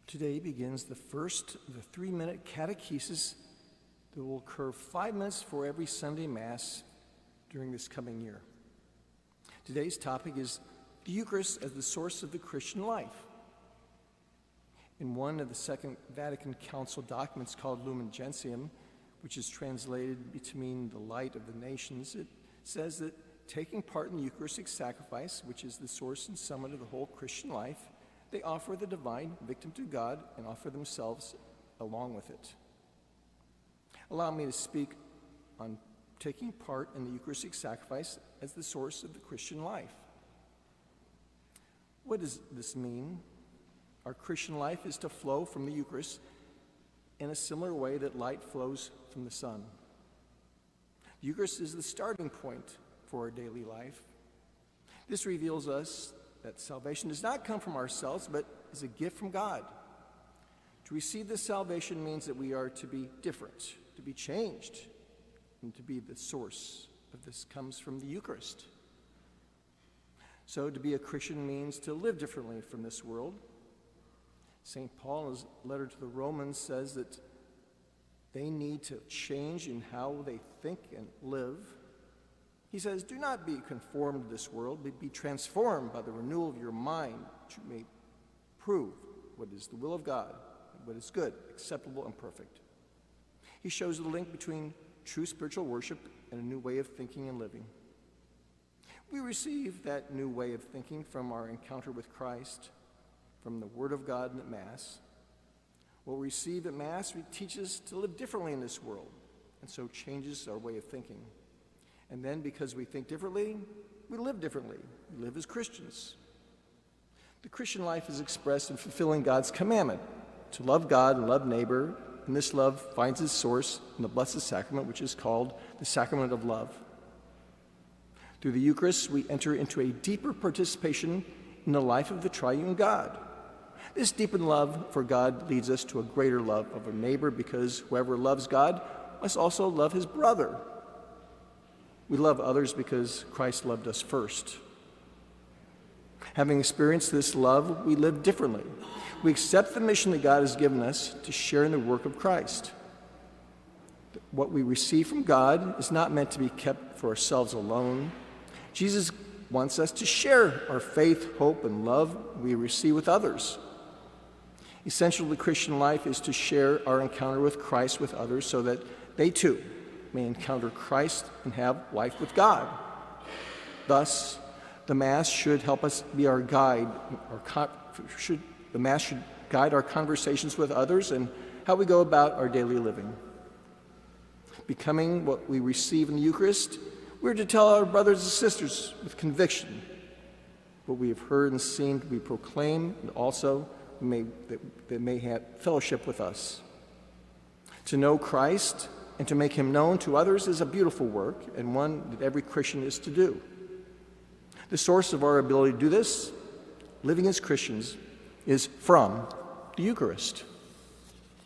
Today begins the first of the 3-minute catechesis that will occur 5 minutes for every Sunday Mass during this coming year. Today's topic is the Eucharist as the source of the Christian life. In one of the Second Vatican Council documents called Lumen Gentium, which is translated to mean the light of the nations, it says that taking part in the Eucharistic sacrifice, which is the source and summit of the whole Christian life, they offer the divine victim to God and offer themselves along with it. Allow me to speak on taking part in the Eucharistic sacrifice as the source of the Christian life. What does this mean? Our Christian life is to flow from the Eucharist in a similar way that light flows from the sun. The Eucharist is the starting point for our daily life. This reveals us that salvation does not come from ourselves, but is a gift from God. To receive this salvation means that we are to be different, to be changed, and to be the source of this comes from the Eucharist. So to be a Christian means to live differently from this world. St. Paul, in his letter to the Romans, says that they need to change in how they think and live. He says, do not be conformed to this world, but be transformed by the renewal of your mind, that you may prove what is the will of God, what is good, acceptable, and perfect. He shows the link between true spiritual worship and a new way of thinking and living. We receive that new way of thinking from our encounter with Christ, from the Word of God and at Mass. What we receive at Mass teaches to live differently in this world, and so changes our way of thinking. And then, because we think differently, we live differently. We live as Christians. The Christian life is expressed in fulfilling God's commandment to love God and love neighbor, and this love finds its source in the Blessed Sacrament, which is called the Sacrament of Love. Through the Eucharist, we enter into a deeper participation in the life of the triune God. This deepened love for God leads us to a greater love of our neighbor, because whoever loves God must also love his brother. We love others because Christ loved us first. Having experienced this love, we live differently. We accept the mission that God has given us to share in the work of Christ. What we receive from God is not meant to be kept for ourselves alone. Jesus wants us to share our faith, hope, and love we receive with others. Essential to the Christian life is to share our encounter with Christ with others so that they too may encounter Christ and have life with God. Thus, the Mass should help us be our guide. The Mass should guide our conversations with others and how we go about our daily living. Becoming what we receive in the Eucharist, we're to tell our brothers and sisters with conviction what we have heard and seen, we proclaim, and also they may have fellowship with us. To know Christ and to make him known to others is a beautiful work, and one that every Christian is to do. The source of our ability to do this, living as Christians, is from the Eucharist.